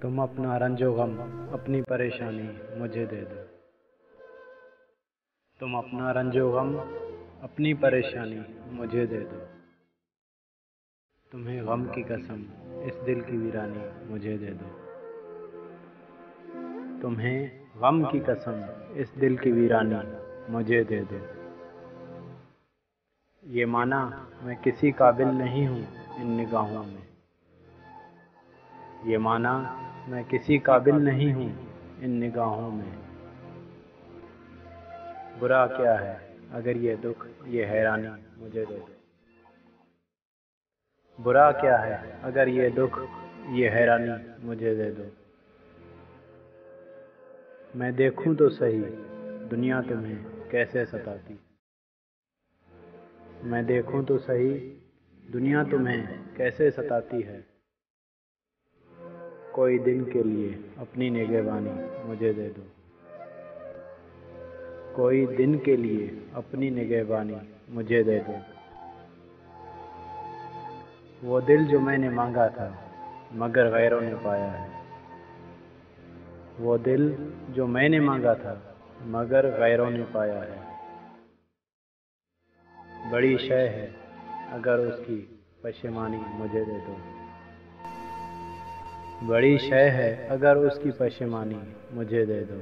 तुम अपना रंजो गम अपनी परेशानी मुझे दे दो। तुम अपना रंजो गम अपनी परेशानी मुझे दे दो। तुम्हें गम की कसम इस दिल की वीरानी मुझे दे दो। तुम्हें गम की कसम इस दिल की वीरानी मुझे दे दो। ये माना मैं किसी काबिल नहीं हूँ इन निगाहों में। ये माना मैं किसी काबिल नहीं हूँ इन निगाहों में। बुरा क्या है अगर ये दुख ये हैरानी मुझे दे दो। बुरा क्या है अगर ये दुख ये हैरानी मुझे दे दो। मैं देखूं तो सही दुनिया तुम्हें कैसे सताती। मैं देखूं तो सही दुनिया तुम्हें कैसे सताती है। कोई दिन के लिए अपनी निगहबानी मुझे दे दो। कोई दिन के लिए अपनी निगहबानी मुझे दे दो। वो दिल जो मैंने मांगा था मगर गैरों ने पाया है। वो दिल जो मैंने मांगा था मगर गैरों ने पाया है। बड़ी शय है अगर उसकी पशेमानी मुझे दे दो। बड़ी शय है अगर उसकी पशेमानी मुझे दे दो।